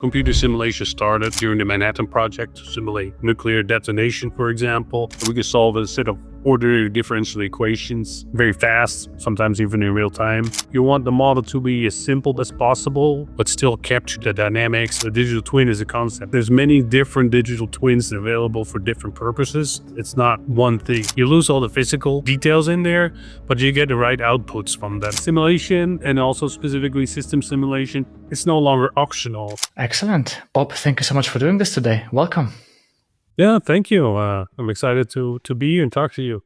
Computer simulation started during the Manhattan Project to simulate nuclear detonation, for example. We could solve a set of ordinary differential equations very fast, sometimes even in real time. You want the model to be as simple as possible, but still capture the dynamics. A digital twin is a concept. There's many different digital twins available for different purposes. It's not one thing. You lose all the physical details in there, but you get the right outputs from that. Simulation, and also specifically system simulation, it's no longer optional. Excellent. Bob, thank you so much for doing this today. Welcome. Yeah, thank you. I'm excited to be here and talk to you.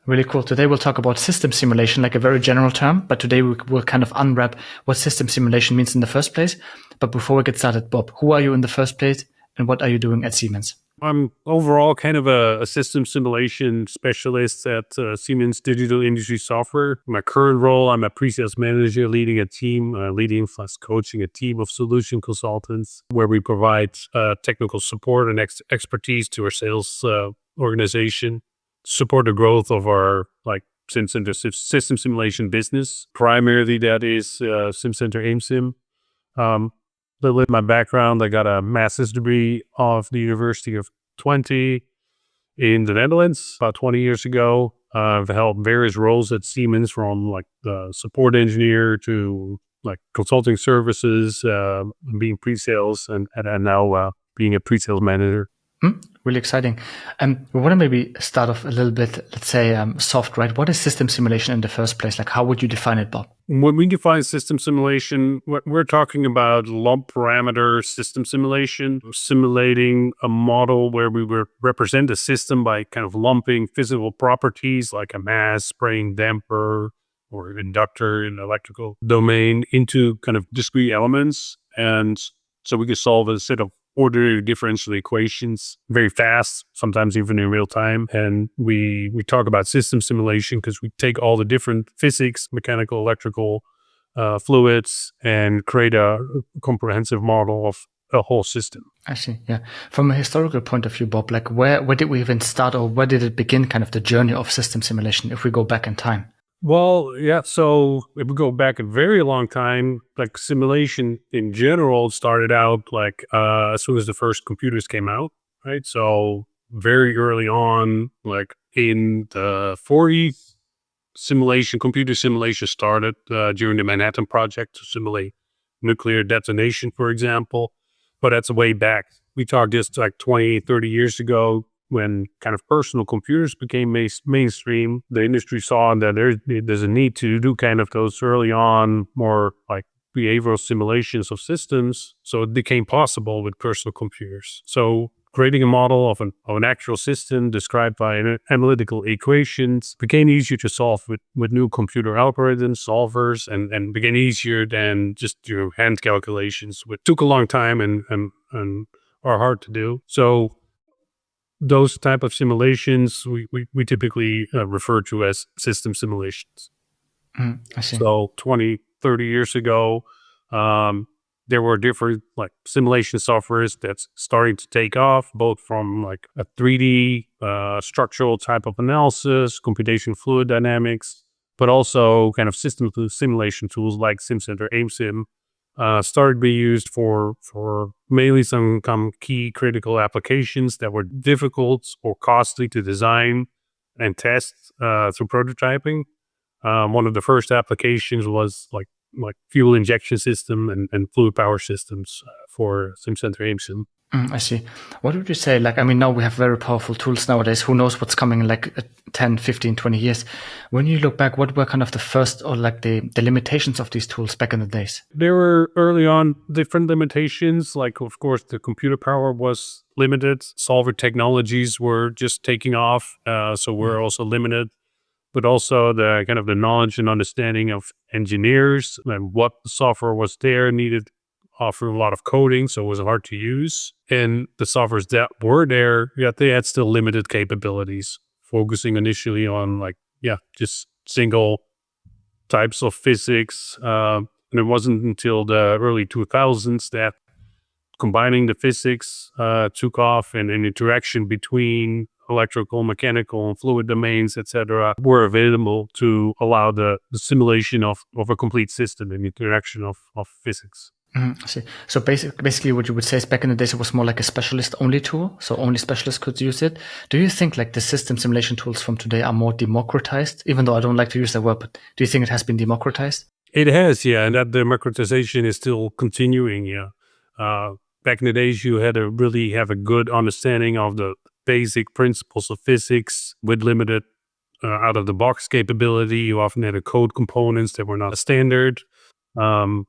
Really cool. Today we'll talk about system simulation, like a very general term, but today we'll kind of unwrap what system simulation means in the first place. But before we get started, Bob, who are you in the first place and what are you doing at Siemens? I'm overall kind of a system simulation specialist at Siemens Digital Industry Software. My current role, I'm a pre-sales manager leading a team, coaching a team of solution consultants where we provide technical support and expertise to our sales organization, support the growth of our SimCenter system simulation business. Primarily that is SimCenter AIMSIM. Little bit my background, I got a master's degree of the University of Twente in the Netherlands about 20 years ago. I've held various roles at Siemens, from the support engineer to consulting services, being pre-sales, and now being a pre-sales manager. Really exciting. We want to maybe start off a little bit, let's say, soft, right? What is system simulation in the first place? How would you define it, Bob? When we define system simulation, we're talking about lump parameter system simulation, simulating a model where we would represent a system by kind of lumping physical properties like a mass, spraying damper, or an inductor in the electrical domain into kind of discrete elements. And so we could solve a set of ordinary differential equations very fast, sometimes even in real time. And we talk about system simulation because we take all the different physics, mechanical, electrical, fluids, and create a comprehensive model of a whole system. I see, yeah. From a historical point of view, Bob, where did we even start, or where did it begin, kind of the journey of system simulation, if we go back in time? Well, yeah, so if we go back a very long time, simulation in general started out as soon as the first computers came out, right? So very early on, in the 40s, computer simulation started during the Manhattan Project to simulate nuclear detonation, for example. But that's way back. We talked just 20, 30 years ago, when kind of personal computers became mainstream. The industry saw that there's a need to do kind of those early on, more behavioral simulations of systems. So it became possible with personal computers. So creating a model of an actual system described by analytical equations became easier to solve with new computer algorithms, solvers, and became easier than just hand calculations, which took a long time and are hard to do. So those type of simulations we typically refer to as system simulations. I see. So 20, 30 years ago, there were different simulation softwares that's starting to take off, both from a 3D structural type of analysis, computational fluid dynamics, but also kind of system simulation tools like SimCenter AIMSIM. Started to be used for mainly some key critical applications that were difficult or costly to design and test through prototyping. One of the first applications was fuel injection system and fluid power systems for SimCenter AIMSIM. I see. What would you say, now we have very powerful tools nowadays. Who knows what's coming in 10, 15, 20 years. When you look back, what were kind of the first or the limitations of these tools back in the days? There were early on different limitations. Of course, the computer power was limited. Solver technologies were just taking off. So we're also limited. But also the kind of the knowledge and understanding of engineers and what the software was there needed offer a lot of coding, so it was hard to use. And the softwares that were there, they had still limited capabilities, focusing initially on just single types of physics. And it wasn't until the early 2000s that combining the physics took off, and an interaction between electrical, mechanical, and fluid domains, etc., were available to allow the simulation of a complete system and interaction of physics. I see. So basically what you would say is back in the days, it was more like a specialist only tool. So only specialists could use it. Do you think like the system simulation tools from today are more democratized? Even though I don't like to use that word, but do you think it has been democratized? It has, yeah, and that democratization is still continuing, yeah. Back in the days, you had to really have a good understanding of the basic principles of physics with limited out-of-the-box capability. You often had code components that were not standard, and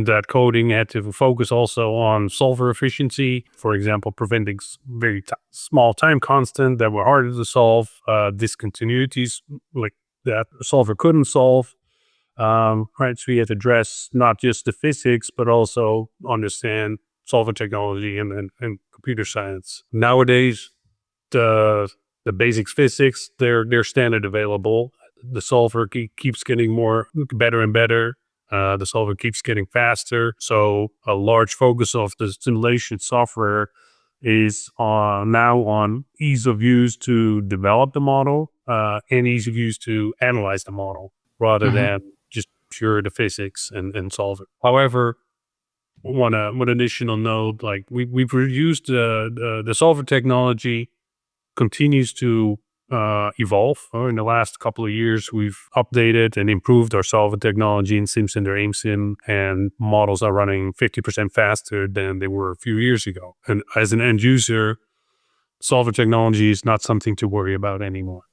that coding had to focus also on solver efficiency, for example, preventing very small time constant that were harder to solve, discontinuities like that the solver couldn't solve. Right, so we had to address not just the physics, but also understand solver technology and computer science. Nowadays, the basic physics they're standard available. The solver keeps getting better and better. The solver keeps getting faster. So a large focus of the simulation software is now on ease of use to develop the model and ease of use to analyze the model rather than just pure the physics and solve it. However, one additional note, like we've reduced the solver technology continues to evolve. In the last couple of years, we've updated and improved our solver technology in SimCenter AimSim, and models are running 50% faster than they were a few years ago. And as an end user, solver technology is not something to worry about anymore.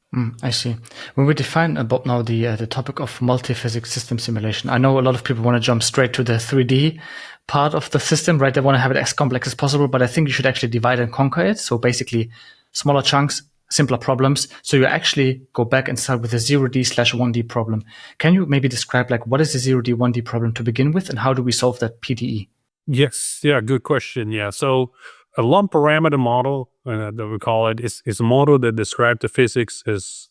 I see. When we define about now the topic of multi-physics system simulation, I know a lot of people want to jump straight to the 3D part of the system, right? They want to have it as complex as possible, but I think you should actually divide and conquer it. So basically, smaller chunks, simpler problems. So you actually go back and start with a 0D/1D problem. Can you maybe describe like what is the 0D 1D problem to begin with, and how do we solve that PDE? Yes, yeah, good question. Yeah, so a lump parameter model that we call it is a model that describes the physics as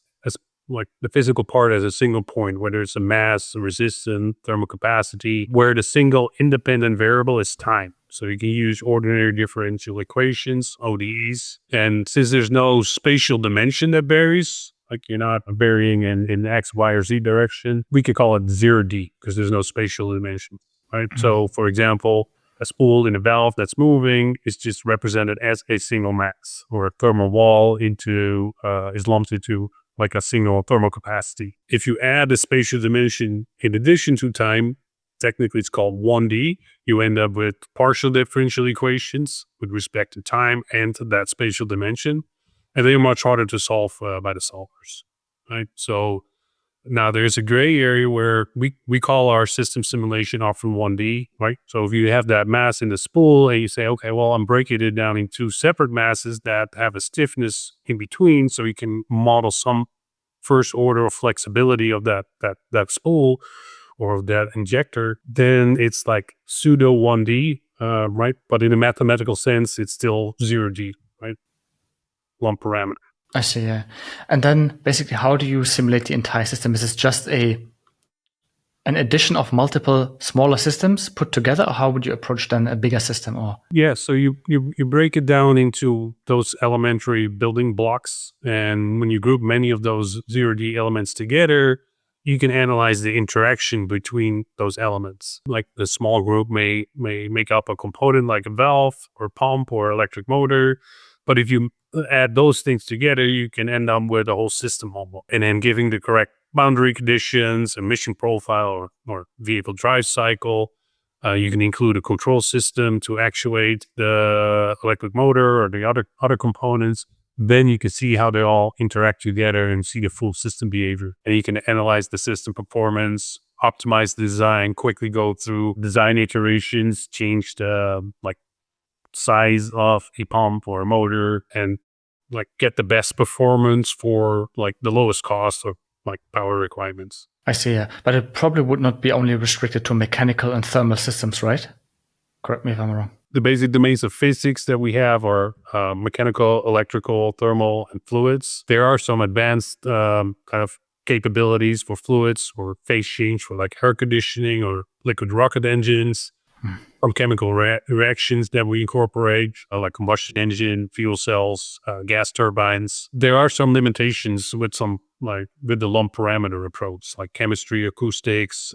like the physical part as a single point, whether it's a mass, a resistance, thermal capacity, where the single independent variable is time. So you can use ordinary differential equations, ODEs, and since there's no spatial dimension that varies, like you're not varying in X, Y, or Z direction, we could call it 0D because there's no spatial dimension, right? So for example, a spool in a valve that's moving is just represented as a single mass, or a thermal wall is lumped into like a single thermal capacity. If you add a spatial dimension in addition to time, technically it's called 1D, you end up with partial differential equations with respect to time and to that spatial dimension, and they're much harder to solve by the solvers, right? So now there's a gray area where we call our system simulation often 1D, right? So if you have that mass in the spool and you say, okay, well, I'm breaking it down into separate masses that have a stiffness in between, so you can model some first order of flexibility of that spool or of that injector, then it's like pseudo 1D, right? But in a mathematical sense, it's still 0D, right? Lump parameter. I see, yeah. And then basically, how do you simulate the entire system? Is it just an addition of multiple smaller systems put together, or how would you approach then a bigger system? Or yeah, so you break it down into those elementary building blocks, and when you group many of those 0D elements together, you can analyze the interaction between those elements. Like the small group may make up a component like a valve or pump or electric motor, but if you add those things together, you can end up with a whole system model, and then giving the correct boundary conditions, emission profile, or vehicle drive cycle. You can include a control system to actuate the electric motor or the other components. Then you can see how they all interact together and see the full system behavior. And you can analyze the system performance, optimize the design, quickly go through design iterations, change the size of a pump or a motor, and like get the best performance for like the lowest cost or like power requirements. I see, yeah. But it probably would not be only restricted to mechanical and thermal systems, right? Correct me if I'm wrong. The basic domains of physics that we have are mechanical, electrical, thermal, and fluids. There are some advanced kind of capabilities for fluids or phase change for like air conditioning or liquid rocket engines. From chemical reactions that we incorporate, like combustion engine, fuel cells, gas turbines. There are some limitations with some like with the lump parameter approach, like chemistry, acoustics,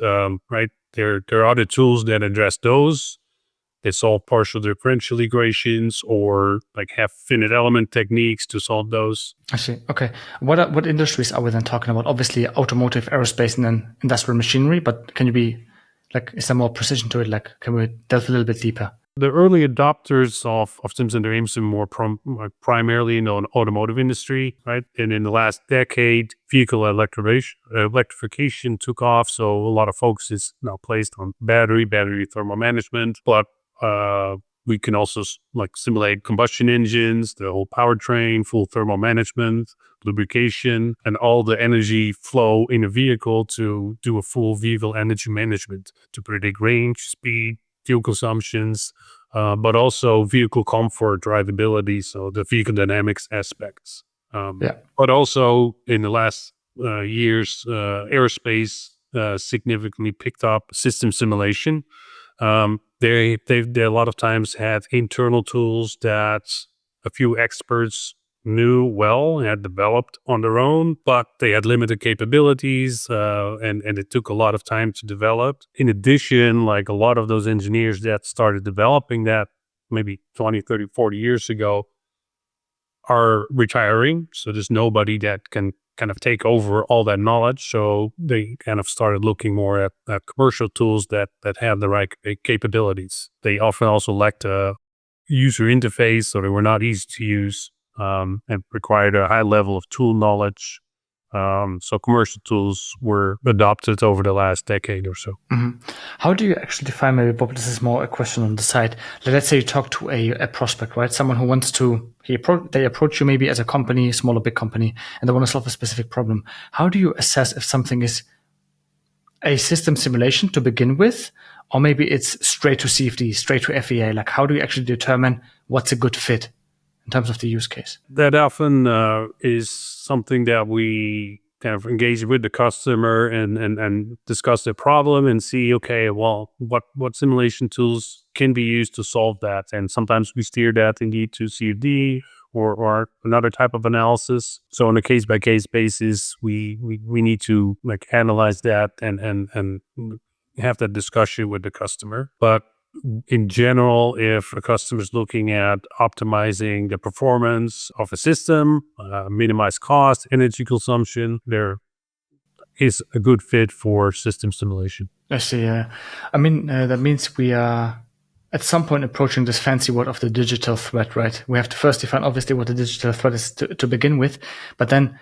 right? There are other tools that address those. They solve partial differential equations or like have finite element techniques to solve those. I see. Okay. What industries are we then talking about? Obviously, automotive, aerospace, and then industrial machinery. But can you be like, is there more precision to it? Like, can we delve a little bit deeper? The early adopters of SIMS and AIMS are more primarily in the automotive industry, right? And in the last decade, vehicle electrification took off. So a lot of focus is now placed on battery thermal management. But we can also like simulate combustion engines, the whole powertrain, full thermal management, lubrication, and all the energy flow in a vehicle to do a full vehicle energy management to predict range, speed, fuel consumptions, but also vehicle comfort, drivability, so the vehicle dynamics aspects. But also in the last years, aerospace significantly picked up system simulation. They a lot of times had internal tools that a few experts knew well and had developed on their own, but they had limited capabilities and it took a lot of time to develop. In addition, like a lot of those engineers that started developing that maybe 20, 30, 40 years ago are retiring. So there's nobody that can kind of take over all that knowledge. So they kind of started looking more at commercial tools that have the right capabilities. They often also lacked a user interface, so they were not easy to use and required a high level of tool knowledge. So commercial tools were adopted over the last decade or so. Mm-hmm. How do you actually define, maybe, Bob, this is more a question on the side. Let's say you talk to a prospect, right? Someone who wants to, they approach you maybe as a company, small or big company, and they want to solve a specific problem. How do you assess if something is a system simulation to begin with, or maybe it's straight to CFD, straight to FEA? Like, how do you actually determine what's a good fit in terms of the use case? That often is something that we kind of engage with the customer and discuss the problem and see, okay, well, what simulation tools can be used to solve that? And sometimes we steer that indeed to CFD or another type of analysis. So on a case-by-case basis, we need to like analyze that and have that discussion with the customer. But in general, if a customer is looking at optimizing the performance of a system, minimize cost, energy consumption, there is a good fit for system simulation. I see. I mean, that means we are at some point approaching this fancy word of the digital thread, right? We have to first define obviously what the digital thread is to begin with, but then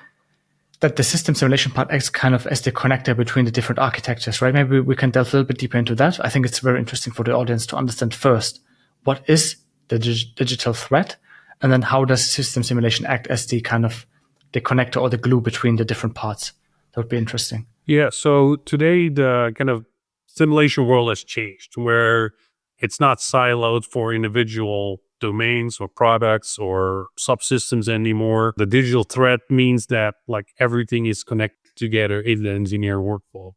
that the system simulation part acts kind of as the connector between the different architectures, right? Maybe we can delve a little bit deeper into that. I think it's very interesting for the audience to understand first, what is the digital thread? And then how does system simulation act as the kind of the connector or the glue between the different parts? That would be interesting. Yeah, so today the kind of simulation world has changed where it's not siloed for individual domains or products or subsystems anymore. The digital thread means that like everything is connected together in the engineer workflow.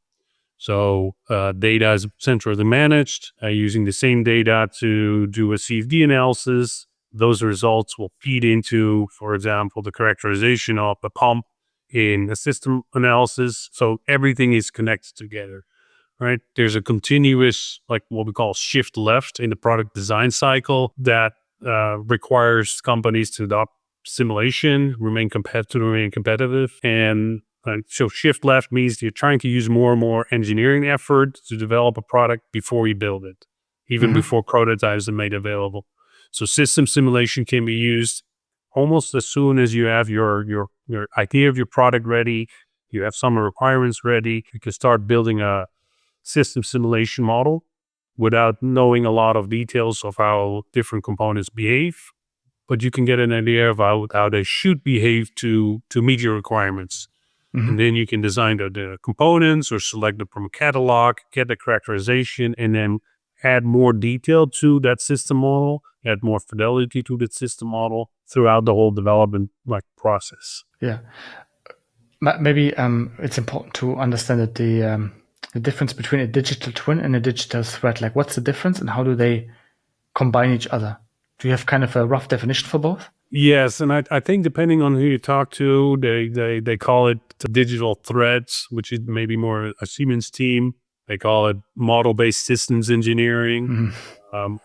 So data is centrally managed using the same data to do a CFD analysis. Those results will feed into, for example, the characterization of a pump in a system analysis. So everything is connected together. Right? There's a continuous, like what we call shift left in the product design cycle that requires companies to adopt simulation, remain competitive. And so shift left means you're trying to use more and more engineering effort to develop a product before you build it, even before prototypes are made available. So system simulation can be used almost as soon as you have your idea of your product ready, you have some requirements ready, you can start building a system simulation model without knowing a lot of details of how different components behave, but you can get an idea of how they should behave to meet your requirements. And then you can design the components or select them from a catalog, get the characterization, and then add more detail to that system model, add more fidelity to that system model throughout the whole development process. Yeah. Maybe it's important to understand that the difference between a digital twin and a digital thread, like what's the difference and how do they combine each other? Do you have kind of a rough definition for both? Yes, and I think depending on who you talk to, they call it digital threads, which is maybe more a Siemens team. They call it model-based systems engineering,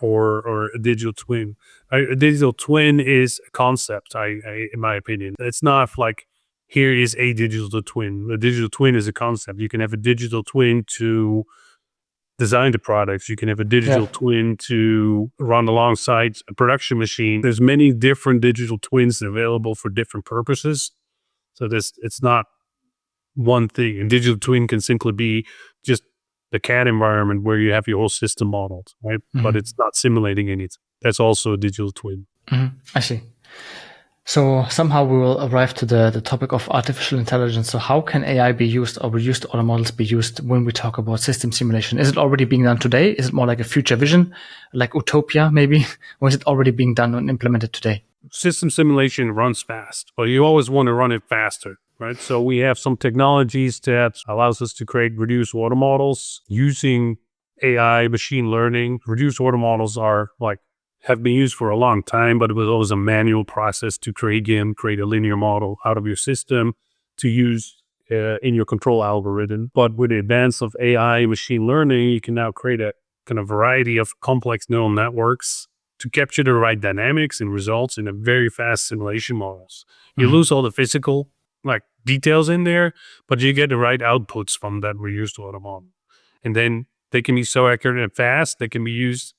or a digital twin. A digital twin is a concept. In my opinion, it's not like here is a digital twin. A digital twin is a concept. You can have a digital twin to design the products. You can have a digital twin to run alongside a production machine. There's many different digital twins available for different purposes. So it's not one thing. A digital twin can simply be just the CAD environment where you have your whole system modeled, right? But it's not simulating anything. That's also a digital twin. I see. So somehow we will arrive to the topic of artificial intelligence. So how can AI be used, or reduced auto models be used when we talk about system simulation? Is it already being done today? Is it more like a future vision, like utopia maybe? Or is it already being done and implemented today? System simulation runs fast, but you always want to run it faster, right? So we have some technologies that allows us to create reduced order models using AI, machine learning. Reduced order models have been used for a long time, but it was always a manual process to create a linear model out of your system to use in your control algorithm. But with the advance of AI machine learning, you can now create a kind of variety of complex neural networks to capture the right dynamics and results in a very fast simulation models. You lose all the physical details in there, but you get the right outputs from that reduced order model. And then they can be so accurate and fast, they can be used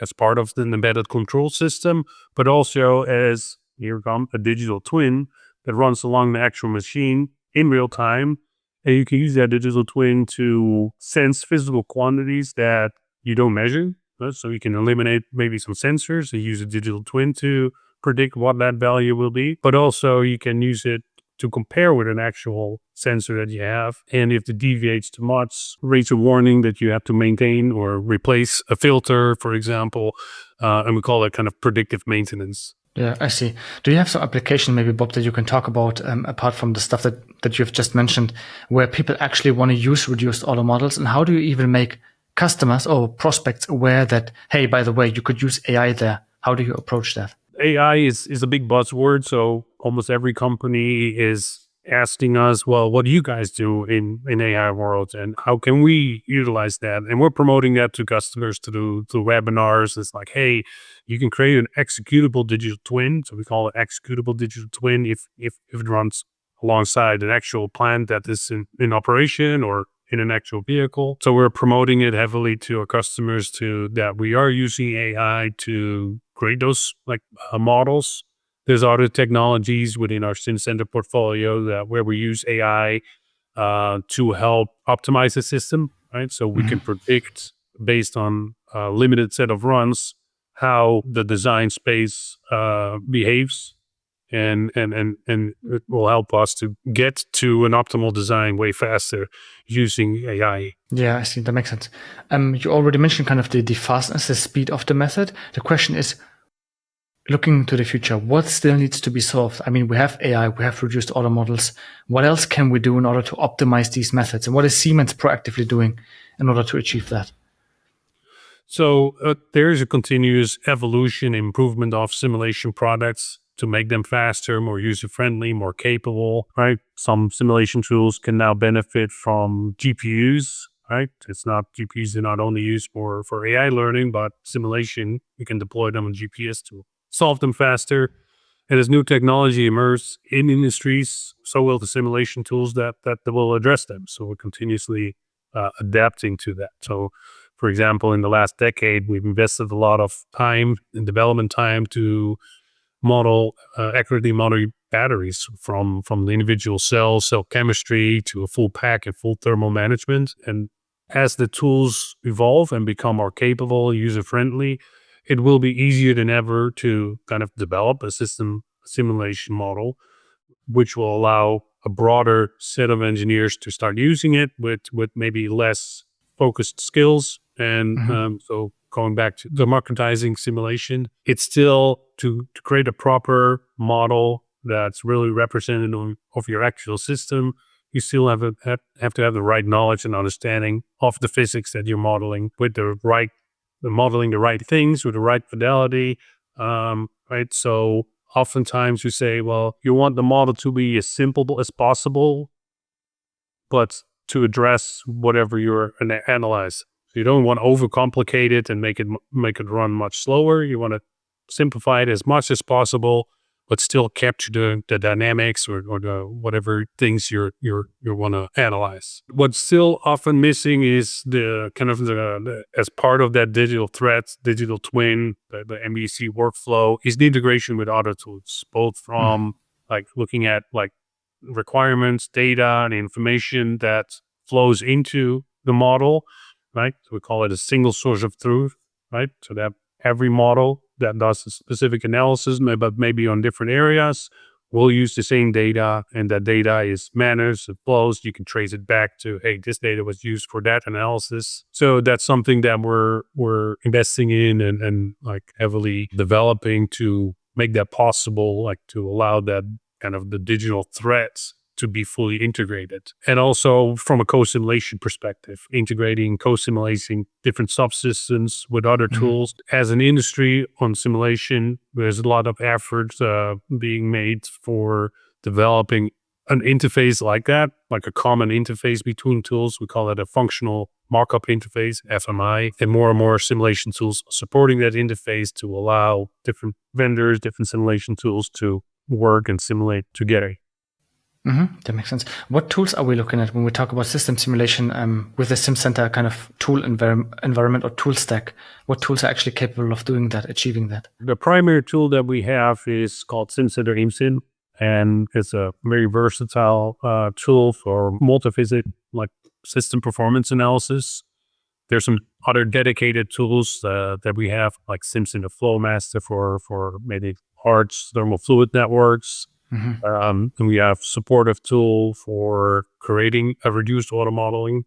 as part of the embedded control system, but also as, here comes a digital twin that runs along the actual machine in real time. And you can use that digital twin to sense physical quantities that you don't measure. So you can eliminate maybe some sensors and use a digital twin to predict what that value will be. But also you can use it to compare with an actual sensor that you have. And if it deviates too much, raise a warning that you have to maintain or replace a filter, for example. And we call it kind of predictive maintenance. Yeah, I see. Do you have some application, maybe, Bob, that you can talk about apart from the stuff that you've just mentioned, where people actually want to use reduced auto models? And how do you even make customers or prospects aware that, hey, by the way, you could use AI there? How do you approach that? AI is a big buzzword. So almost every company is asking us, well, what do you guys do in AI world, and how can we utilize that? And we're promoting that to customers through webinars. It's like, hey, you can create an executable digital twin. So we call it executable digital twin if it runs alongside an actual plant that is in operation or in an actual vehicle. So we're promoting it heavily to our customers that we are using AI to create those models. There's other technologies within our SimCenter portfolio where we use AI to help optimize the system, right? So we can predict based on a limited set of runs how the design space behaves, and it will help us to get to an optimal design way faster using AI. Yeah, I see. That makes sense. You already mentioned kind of the fastness, the speed of the method. The question is, looking to the future, what still needs to be solved? I mean, we have AI, we have reduced auto models. What else can we do in order to optimize these methods? And what is Siemens proactively doing in order to achieve that? So there is a continuous evolution, improvement of simulation products to make them faster, more user-friendly, more capable, right? Some simulation tools can now benefit from GPUs, right? GPUs are not only used for AI learning, but simulation, you can deploy them on GPS to solve them faster. And as new technology emerges in industries, so will the simulation tools that will address them. So we're continuously adapting to that. So, for example, in the last decade, we've invested a lot of time in development time to accurately model batteries from the individual cell chemistry to a full pack and full thermal management. And as the tools evolve and become more capable, user-friendly, it will be easier than ever to kind of develop a system simulation model, which will allow a broader set of engineers to start using it with maybe less focused skills. And so going back to democratizing simulation, it's still to create a proper model that's really representative of your actual system. You still have to have the right knowledge and understanding of the physics that you're modeling, with modeling the right things with the right fidelity, right? So oftentimes you say, well, you want the model to be as simple as possible, but to address whatever you're analyze. You don't want to overcomplicate it and make it run much slower. You want to simplify it as much as possible, but still capture the dynamics or the whatever things you want to analyze. What's still often missing is the kind of the as part of that digital thread, digital twin, the MBC workflow is the integration with other tools, both from like looking at like requirements, data, and information that flows into the model, right? So we call it a single source of truth, right? So that every model that does a specific analysis, but maybe on different areas, will use the same data, and that data is managed, it flows. You can trace it back to, hey, this data was used for that analysis. So that's something that we're investing in and like heavily developing to make that possible, like to allow that kind of the digital threads to be fully integrated. And also from a co-simulation perspective, integrating, co-simulating different subsystems with other tools. As an industry on simulation, there's a lot of effort being made for developing an interface like that, like a common interface between tools. We call it a functional markup interface, FMI, and more simulation tools supporting that interface to allow different vendors, different simulation tools to work and simulate together. That makes sense. What tools are we looking at when we talk about system simulation with the SimCenter kind of tool environment or tool stack? What tools are actually capable of doing that, achieving that? The primary tool that we have is called SimCenter ImSim, and it's a very versatile tool for multi-physics like system performance analysis. There's some other dedicated tools that we have, like SimCenter FlowMaster for maybe large thermal fluid networks. And we have supportive tool for creating a reduced auto modeling.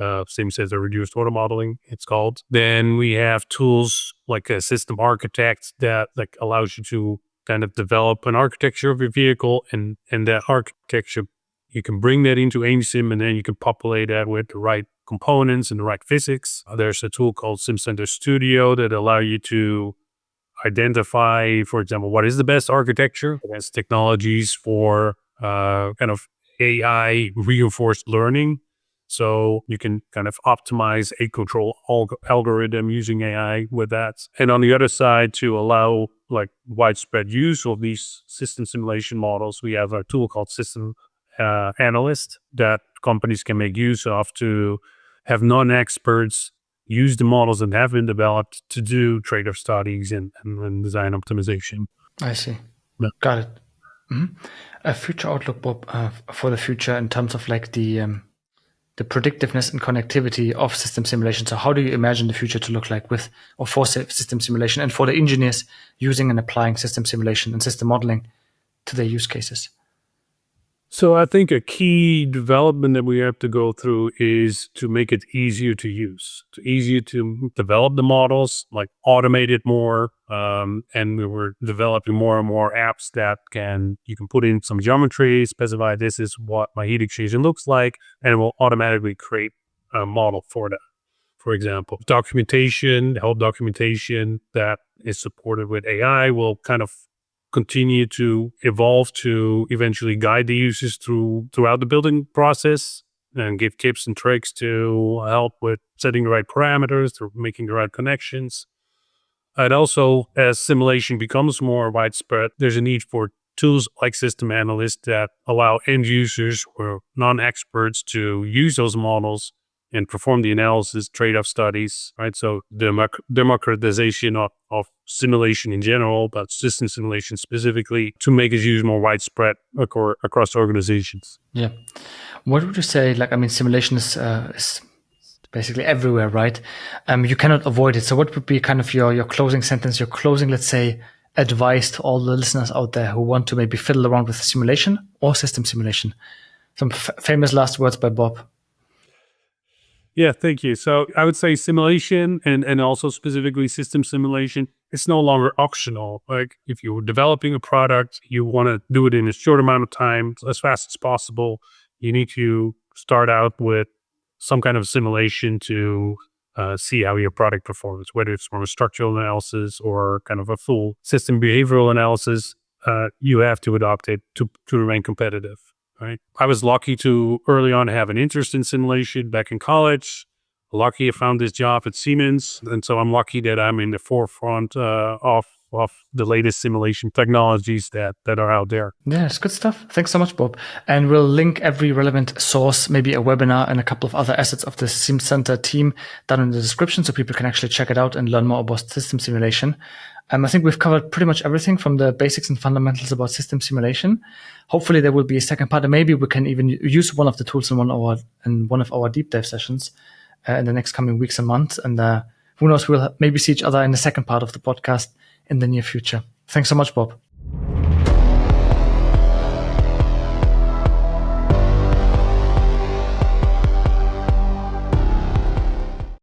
SimCenter reduced auto modeling, it's called. Then we have tools like a system architect that like allows you to kind of develop an architecture of your vehicle, and that architecture, you can bring that into ImSim, and then you can populate that with the right components and the right physics. There's a tool called SimCenter Studio that allow you to identify, for example, what is the best architecture. It has technologies for kind of AI reinforced learning. So you can kind of optimize a control algorithm using AI with that. And on the other side, to allow like widespread use of these system simulation models, we have a tool called System Analyst that companies can make use of to have non-experts use the models that have been developed to do trade-off studies and design optimization. I see. Yeah. Got it. A future outlook, Bob, for the future in terms of like the predictiveness and connectivity of system simulation. So how do you imagine the future to look like with or for system simulation and for the engineers using and applying system simulation and system modeling to their use cases? So I think a key development that we have to go through is to make it easier to use, easier to develop the models, like automate it more. And we were developing more and more apps that you can put in some geometry, specify this is what my heat exchanger looks like, and it will automatically create a model for that. For example, help documentation that is supported with AI will kind of continue to evolve to eventually guide the users throughout the building process and give tips and tricks to help with setting the right parameters, to making the right connections. And also, as simulation becomes more widespread, there's a need for tools like system analysts that allow end users or non-experts to use those models and perform the analysis, trade-off studies, right? So democratization of simulation in general, but system simulation specifically, to make its use more widespread across organizations. Yeah. What would you say, like, I mean, simulation is basically everywhere, right? You cannot avoid it. So what would be kind of your closing sentence, your closing, let's say, advice to all the listeners out there who want to maybe fiddle around with simulation or system simulation? Some famous last words by Bob. Yeah, thank you. So I would say simulation and also specifically system simulation, it's no longer optional. Like if you're developing a product, you want to do it in a short amount of time, as fast as possible. You need to start out with some kind of simulation to see how your product performs, whether it's from a structural analysis or kind of a full system behavioral analysis. You have to adopt it to remain competitive, right? I was lucky to early on have an interest in simulation back in college. Lucky I found this job at Siemens. And so I'm lucky that I'm in the forefront of the latest simulation technologies that are out there. Yeah, it's good stuff. Thanks so much, Bob. And we'll link every relevant source, maybe a webinar and a couple of other assets of the Sim Center team down in the description so people can actually check it out and learn more about system simulation. I think we've covered pretty much everything from the basics and fundamentals about system simulation. Hopefully there will be a second part, and maybe we can even use one of the tools in one of our deep dive sessions in the next coming weeks and months. And who knows, we'll maybe see each other in the second part of the podcast in the near future. Thanks so much, Bob.